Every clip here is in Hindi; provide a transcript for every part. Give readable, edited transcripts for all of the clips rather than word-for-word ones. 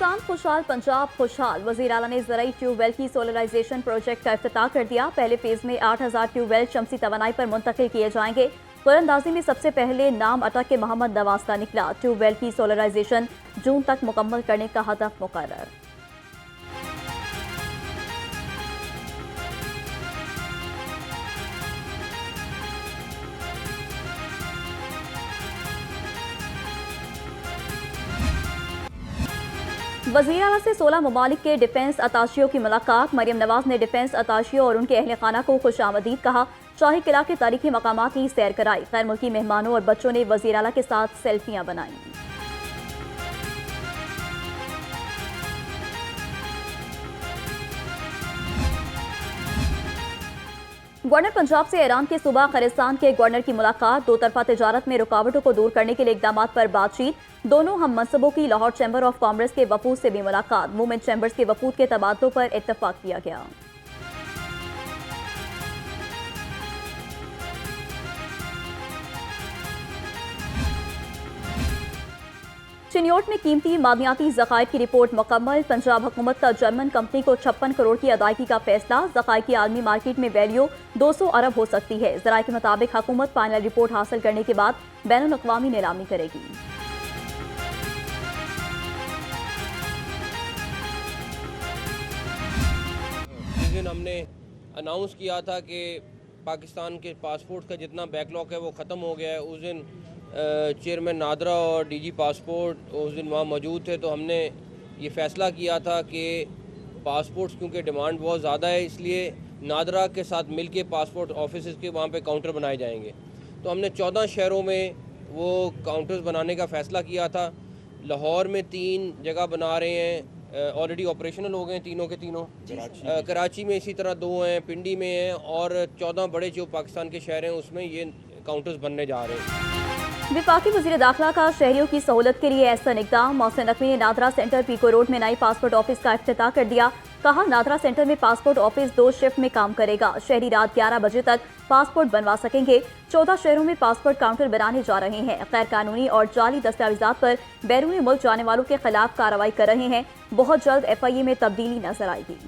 किसान खुशहाल पंजाब खुशहाल। वज़ीर आला ने ज़राई ट्यूबवेल की सोलराइजेशन प्रोजेक्ट का इफ्तिताह कर दिया। पहले फेज में 8000 ट्यूबवेल शमसी तवानाई पर मुंतकिल किए जाएंगे। कुरानंदाजी में सबसे पहले नाम अटक के मोहम्मद नवाज का निकला। ट्यूबवेल की सोलराइजेशन जून तक मुकम्मल करने का हदफ मुकर्रर। वज़ीर आला से 16 ममालिक के डिफेंस अताशियों की मुलाकात। मरियम नवाज ने डिफेंस अताशियों और उनके अहल खाना को खुशामदीद कहा। शाही किला के तारीखी मकामात की सैर कराई। गैर मुल्की मेहमानों और बच्चों ने वज़ीर आला के साथ सेल्फियां बनाई। गवर्नर पंजाब से ईरान के सूबा खलिस्तान के गवर्नर की मुलाकात। दो तरफा तिजारत में रुकावटों को दूर करने के लिए इकदाम पर बातचीत। दोनों हम मनसबों की लाहौर चैम्बर ऑफ कॉमर्स के वफूद से भी मुलाकात। वुमेन चैम्बर्स के वफूद के तबादलों पर इत्तफाक किया गया। चिन्योट में कीमती मादनियाती ज़खायर की रिपोर्ट मुकम्मल। पंजाब हुकूमत का जर्मन कंपनी को 56 करोड़ की अदायगी का फैसला। ज़खायर की आलमी मार्केट में वैल्यू 200 अरब हो सकती है। ज़राए के मुताबिक हुकूमत फाइनल रिपोर्ट हासिल करने के बाद बैनुल अक़वामी नीलामी करेगी। जिस दिन हमने अनाउंस किया था कि पाकिस्तान के पासपोर्ट का जितना बैकलॉग है वो ख़त्म हो गया है, उस दिन चेयरमैन नादरा और डीजी पासपोर्ट उस दिन वहाँ मौजूद थे। तो हमने ये फ़ैसला किया था कि पासपोर्ट्स क्योंकि डिमांड बहुत ज़्यादा है, इसलिए नादरा के साथ मिल के पासपोर्ट ऑफिस के वहाँ पे काउंटर बनाए जाएंगे। तो हमने 14 शहरों में वो काउंटर्स बनाने का फ़ैसला किया था। लाहौर में 3 जगह बना रहे हैं, ऑलरेडी ऑपरेशनल हो गए हैं तीनों के तीनों। कराची में इसी तरह 2 हैं, पिंडी में हैं, और 14 बड़े जो पाकिस्तान के शहर हैं उसमें ये काउंटर्स बनने जा रहे हैं। विफाकी वज़ीर दाखिला का शहरियों की सहूलत के लिए ऐसा इक़दाम। मोहसिन नकवी ने नादरा सेंटर पीको रोड में नई पासपोर्ट ऑफिस का इफ्तिताह कर दिया। कहा, नादरा सेंटर में पासपोर्ट ऑफिस 2 शिफ्ट में काम करेगा। शहरी रात 11 बजे तक पासपोर्ट बनवा सकेंगे। 14 शहरों में पासपोर्ट काउंटर बनाने जा रहे हैं। गैर कानूनी और जाली दस्तावेजात पर बैरून मुल्क जाने वालों के खिलाफ कार्रवाई कर रहे हैं। बहुत जल्द FIA में तब्दीली नजर आएगी।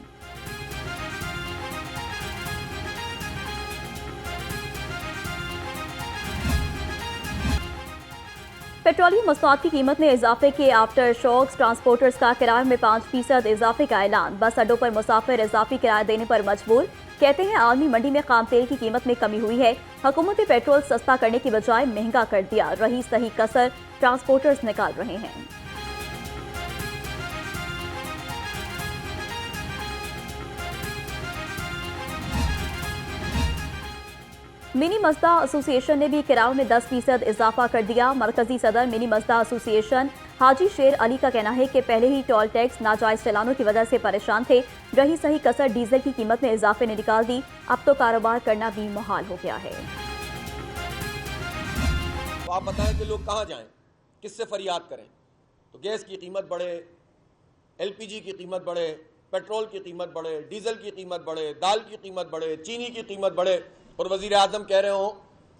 पेट्रोलियम मसनूआत की कीमत में इजाफे के आफ्टर शॉक्स। ट्रांसपोर्टर्स का किराए में 5% इजाफे का ऐलान। बस अड्डों पर मुसाफिर इजाफी किराया देने पर मजबूर। कहते हैं आलमी मंडी में खाम तेल की कीमत में कमी हुई है। हुकूमत ने पेट्रोल सस्ता करने की बजाय महंगा कर दिया। रही सही कसर ट्रांसपोर्टर्स निकाल रहे हैं। मिनी मज़दा एसोसिएशन ने भी किरायों में 10% इजाफा कर दिया। मरकजी सदर मिनी मज़दा एसोसिएशन हाजी शेर अली का कहना है कि पहले ही टोल टैक्स नाजायज चलानों की वजह से परेशान थे। रही सही कसर डीजल की कीमत में इजाफे ने निकाल दी। अब तो कारोबार करना भी मुहाल हो गया है। तो आप बताएं कि लोग कहाँ जाएं, किससे फरियाद करें? तो गैस की कीमत बढ़े, LPG की कीमत बढ़े, पेट्रोल की कीमत बढ़े, डीजल की कीमत बढ़े, दाल की कीमत बढ़े, चीनी की कीमत बढ़े, और वजीर आजम कह रहे हो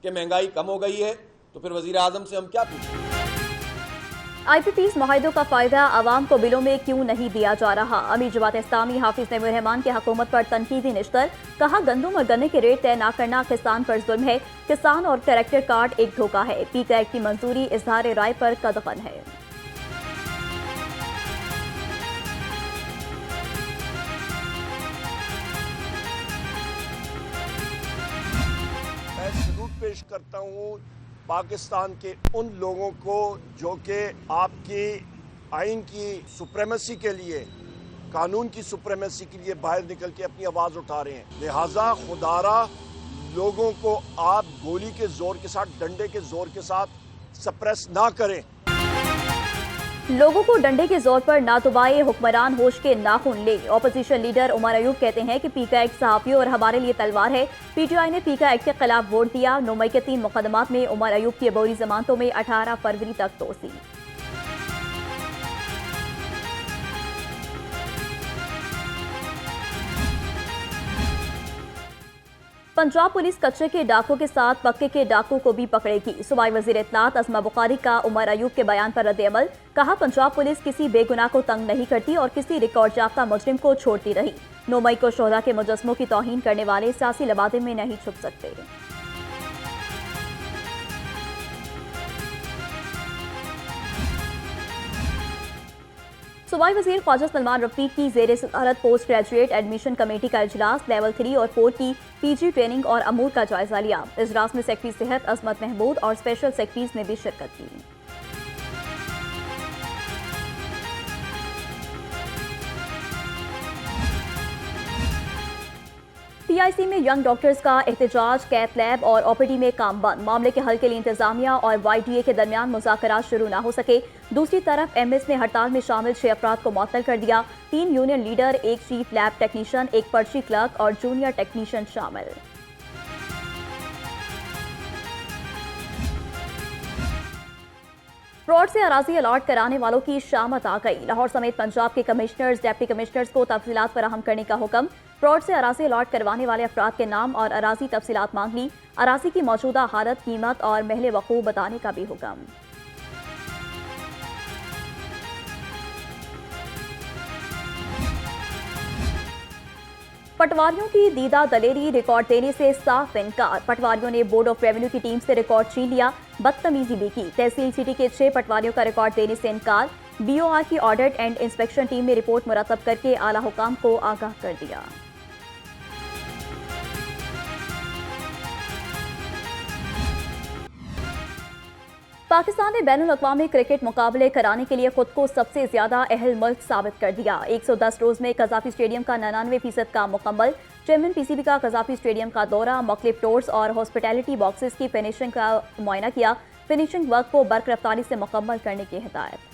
कि महंगाई कम हो गई है, तो फिर वजीर आजम से हम क्या पूछें? IPPs मुआहिदों का फायदा आवाम को बिलों में क्यों नहीं दिया जा रहा? अमीर जमात इस्लामी हाफिज नईमुर रहमान की हुकूमत पर तनकीदी निश्तर। कहा, गंदम और गन्ने के रेट तय न करना किसान पर जुल्म है। किसान और कैरेक्टर कार्ड एक धोखा है। पीका एक्ट की मंजूरी इजहार राय पर कदगन है। मैं सलूट पेश करता हूँ पाकिस्तान के उन लोगों को जो कि आपकी आइन की सुप्रेमेसी के लिए, कानून की सुप्रेमेसी के लिए बाहर निकल के अपनी आवाज़ उठा रहे हैं। लिहाजा खुदारा लोगों को आप गोली के जोर के साथ, डंडे के जोर के साथ सप्रेस ना करें। लोगों को डंडे के जोर पर ना दबाए, हुक्मरान होश के नाखून ले। ऑपोजिशन लीडर उमर अयूब कहते हैं कि पीका एक्ट सहाफियों और हमारे लिए तलवार है। PTI ने पीका एक्ट के खिलाफ वोट दिया। 9 मई के 3 मुकदमात में उमर अयूब की अबोरी जमानतों में 18 फरवरी तक तोसी। पंजाब पुलिस कच्चे के डाकों के साथ पक्के के डाकों को भी पकड़ेगी। सूबाई वजीर इत्तलात अज़मा बुखारी का उमर अयूब के बयान पर रद्द-ए-अमल। कहा, पंजाब पुलिस किसी बेगुनाह को तंग नहीं करती और किसी रिकॉर्ड याफ्ता मुजरिम को छोड़ती रही। 9 मई को शोहदा के मुजस्समों की तौहीन करने वाले सियासी लबादे में नहीं छुप सकते। सूबाई वज़ीर ख्वाजा सलमान रफीक की ज़ेर सदारत पोस्ट ग्रेजुएट एडमिशन कमेटी का इजलास लेवल 3 और 4 की पीजी ट्रेनिंग और अमूर का जायजा लिया। इजलास में सेक्रेटरी सेहत अजमत महमूद और स्पेशल सेक्रेटरीज ने भी शिरकत की। पीआईसी में यंग डॉक्टर्स का एहतजाज, कैथ लैब और ओपीडी में काम बंद। मामले के हल के लिए इंतजामिया और वाईडीए के दरमियान मुज़ाकरात शुरू न हो सके। दूसरी तरफ एमएस ने हड़ताल में शामिल 6 अफराद को मुअत्तल कर दिया। 3 union leader, 1 chief lab technician, 1 पर्ची क्लर्क और जूनियर टेक्नीशियन शामिल। फ्रॉड से अराजी अलॉट कराने वालों की शामत आ गई। लाहौर समेत पंजाब के कमिश्नर्स, डिप्टी कमिश्नर्स को तफसीलात फराहम करने का हुक्म। फ्रॉड से अराजी अलॉट करवाने वाले अफराद के नाम और अराजी तफसीलात मांग ली। अराजी की मौजूदा हालत, कीमत और महल वकूअ बताने का भी हुक्म। पटवारियों की दीदा दलेरी, रिकॉर्ड देने से साफ इनकार। पटवारियों ने बोर्ड ऑफ रेवेन्यू की टीम से रिकॉर्ड छीन लिया, बदतमीजी भी की। तहसील सिटी के 6 पटवारियों का रिकॉर्ड देने से इनकार। बीओआर की ऑडिट एंड इंस्पेक्शन टीम में रिपोर्ट मुरतब करके आला हुकाम को आगाह कर दिया। पाकिस्तान ने बैनुल अक़वामी क्रिकेट मुकाबले कराने के लिए खुद को सबसे ज्यादा अहल मुल्क साबित कर दिया। 110 रोज में कज़ाफी स्टेडियम का 99% काम मुकम्मल। चेयरमैन पीसीबी का कज़ाफी स्टेडियम का दौरा, मुख्तलिफ डोर्स और हॉस्पिटैलिटी बॉक्सेस की फिनिशिंग का मुआयना किया। फिनिशिंग वर्क को बरकरफ्तारी से मुकम्मल करने की हिदायत।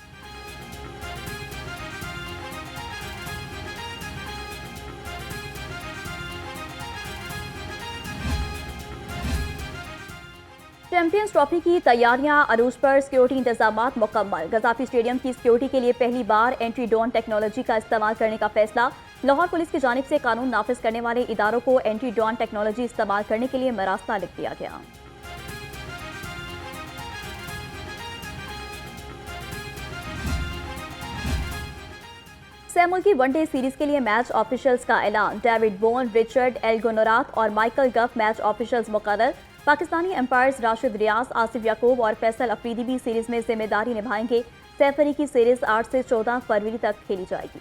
चैंपियंस ट्रॉफी की तैयारियां अरूज पर, सिक्योरिटी इंतजामात मुकम्मल। गजाफी स्टेडियम की सिक्योरिटी के लिए पहली बार एंट्री ड्रोन टेक्नोलॉजी का इस्तेमाल करने का फैसला। लाहौर पुलिस की जानिब से कानून नाफिज करने वाले इदारों को एंट्री ड्रोन टेक्नोलॉजी इस्तेमाल करने के लिए मरास्ता लिख दिया गया। मुल्की वनडे सीरीज के लिए मैच ऑफिशियल्स का ऐलान। डेविड बोन, रिचर्ड एल्गोनोरात और माइकल गफ मैच ऑफिशियल्स मुकर्रर। पाकिस्तानी एम्पायर्स राशिद रियाज, आसिफ याकूब और फैसल अफरीदी भी सीरीज में जिम्मेदारी निभाएंगे। सैफरी की सीरीज 8 से 14 फरवरी तक खेली जाएगी।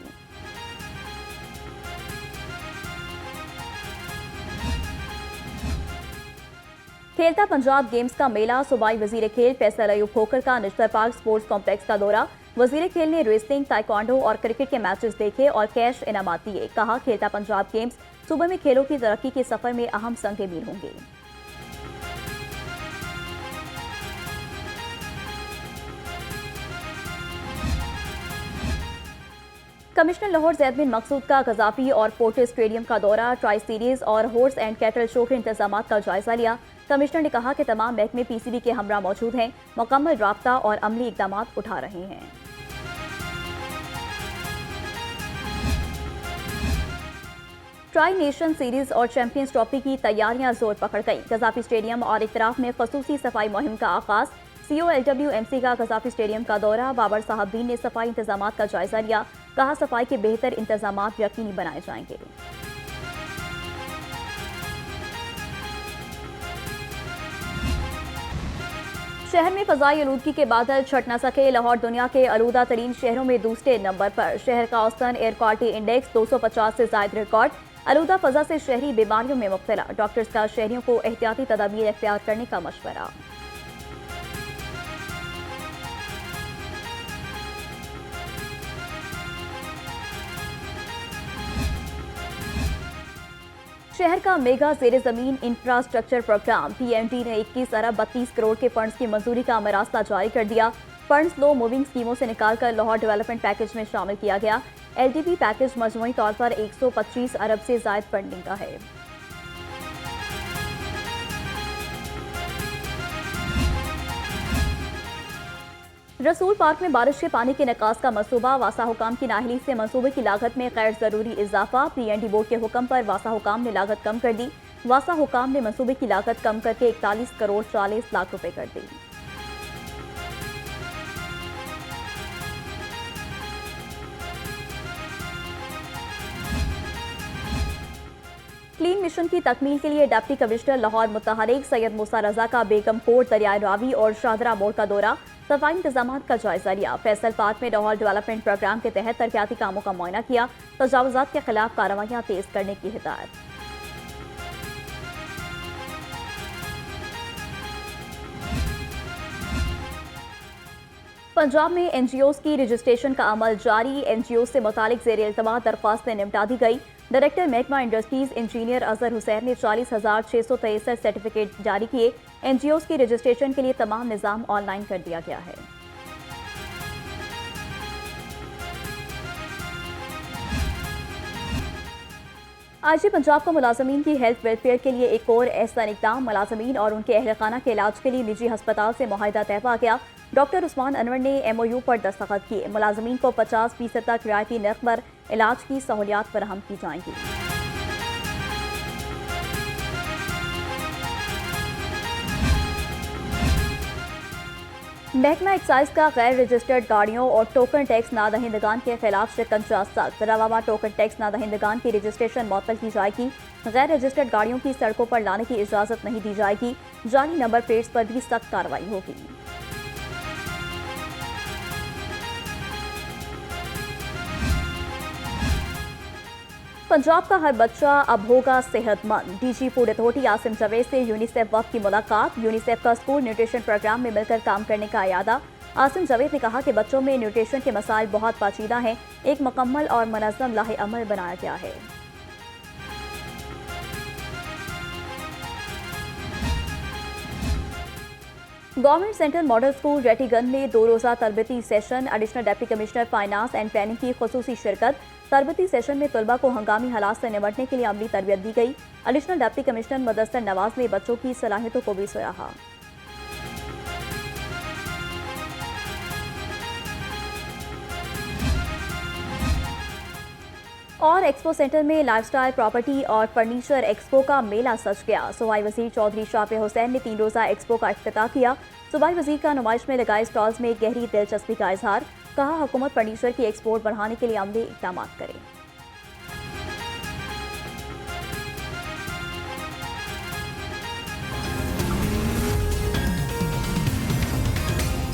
खेलता पंजाब गेम्स का मेला, सूबाई वजीर खेल फैसल अयूब खोखर का निश्तर पार्क स्पोर्ट्स कॉम्प्लेक्स का दौरा। वजीर खेल ने रेसलिंग, ताइक्वांडो और क्रिकेट के मैचेस देखे और कैश इनामात दिए। कहा, खेलता पंजाब गेम्स सूबे में खेलों की तरक्की के सफर में अहम संग मील होंगे। कमिश्नर लाहौर ज़ैद बिन मकसूद का गजाफी और फोर्टिस स्टेडियम का दौरा, ट्राई सीरीज और हॉर्स एंड कैटल शो के इंतजाम का जायजा लिया। कमिश्नर ने कहा कि तमाम महकमे पीसीबी के हमरा मौजूद हैं, मुकम्मल राब्ता और अमली इकदाम उठा रहे हैं। ट्राई नेशन सीरीज और चैंपियंस ट्रॉफी की तैयारियां जोर पकड़ गई। गजाफी स्टेडियम और इतराफ में खसूसी सफाई मुहिम का आगाज। COLWMC का गजाफी स्टेडियम का दौरा, बाबर साहबदीन ने सफाई इंतजाम का जायजा लिया। कहा, सफाई के बेहतर इंतजाम यकीनी बनाए जाएंगे। शहर में फजाई आलूदगी के बादल छट न सके। लाहौर दुनिया के आलूदा तरीन शहरों में दूसरे नंबर पर। शहर का औसतन एयर क्वालिटी इंडेक्स 250 से जायद रिकॉर्ड। आलूदा फजा से शहरी बीमारियों में मुब्तला। डॉक्टर्स का शहरियों को एहतियाती तदाबीर इख्तियार करने का मशवरा। शहर का मेगा जेर जमीन इंफ्रास्ट्रक्चर प्रोग्राम PMD ने 21 अरब 32 करोड़ के फंड्स की मंजूरी का मरास्ता जारी कर दिया। फंड्स लो मूविंग स्कीमों से निकालकर लाहौर डेवलपमेंट पैकेज में शामिल किया गया। LDP पैकेज मजमूई तौर पर 125 अरब से जायद फंडिंग का है। रसूल पार्क में बारिश के पानी के निकास का मंसूबा, वासा हुकाम की नाअहली से मंसूबे की लागत में गैर जरूरी इजाफा। PND बोर्ड के हुक्म पर वासा हुकाम ने लागत कम कर दी। वासा हुकाम ने मंसूबे की लागत कम करके 41 करोड़ 40 लाख रुपए कर दी। क्लीन मिशन की तकमील के लिए डिप्टी कमिश्नर लाहौर मुतहरिक सैयद मूसा रजा का बेगम कोट, दरियाए रावी और शाहदरा मोड़ का दौरा, सफाई इंतजाम का जायजा लिया। फैसल पार्क में लाहौर डेवलपमेंट प्रोग्राम के तहत तरक्याती कामों का मुआयना किया। तजावुजात के खिलाफ कार्रवाइयां तेज करने की हिदायत। पंजाब में एनजीओज की रजिस्ट्रेशन का अमल जारी। एनजीओ से मुतालिक ज़ेर इल्तमा दरख्वास्तें निपटा दी गई। डायरेक्टर महकमा इंडस्ट्रीज इंजीनियर अजहर हुसैन ने 40,663 सर्टिफिकेट जारी किए। एनजीओज की रजिस्ट्रेशन के लिए तमाम निज़ाम ऑनलाइन कर दिया गया है। आईजी पंजाब को मुलाजमीन की हेल्थ वेलफेयर के लिए एक और एहसान इक़दाम। मुलाजमीन और उनके अहल खाना के इलाज के लिए निजी हस्पताल से मुआहिदा तय पा गया। डॉक्टर उस्मान अनवर ने MOU पर दस्तखत किए। मुलाजमीन को 50% तक रियायती नर्ख पर इलाज की सहूलियात फराहम की जाएंगी। महकमा एक्साइज का गैर रजिस्टर्ड गाड़ियों और टोकन टैक्स नादहिंदगान के खिलाफ शिकंजा सख्त। रवामा टोकन टैक्स नादहिंदगान की रजिस्ट्रेशन मुअत्तल की जाएगी। गैर रजिस्टर्ड गाड़ियों की सड़कों पर लाने की इजाजत नहीं दी जाएगी। जाली नंबर प्लेट्स पर भी सख्त कार्रवाई होगी। पंजाब का हर बच्चा अब होगा सेहतमंद। DG food authority Asim Javed से यूनिसेफ वक्त की मुलाकात। यूनिसेफ का स्कूल न्यूट्रिशन प्रोग्राम में मिलकर काम करने का इरादा। आसिम जावेद ने कहा कि बच्चों में न्यूट्रिशन के मसाइल बहुत पेचीदा हैं। एक मुकम्मल और मुनज़्ज़म लाहे अमल बनाया गया है। गवर्नमेंट सेंट्रल मॉडल स्कूल रेटीगंज में 2 रोज़ा तरबती session. Additional deputy commissioner finance and planning की खुसूसी शिरकत। तरबती सेशन में तलबा को हंगामी हालात से निपटने के लिए अमली तरबियत दी गई। Additional deputy commissioner Mudassar Nawaz ने बच्चों की सलाहियतों को भी सराहा। और एक्सपो सेंटर में लाइफस्टाइल, प्रॉपर्टी और फर्नीचर एक्सपो का मेला सज गया। सूबाई वजीर चौधरी शाफिर हुसैन ने 3 रोज़ा एक्सपो का इफ्तिताह किया। सूबाई वजीर का नुमाइश में लगाए स्टॉल्स में गहरी दिलचस्पी का इजहार। कहा, हुकूमत फर्नीचर की एक्सपोर्ट बढ़ाने के लिए अमली इक़दाम करे।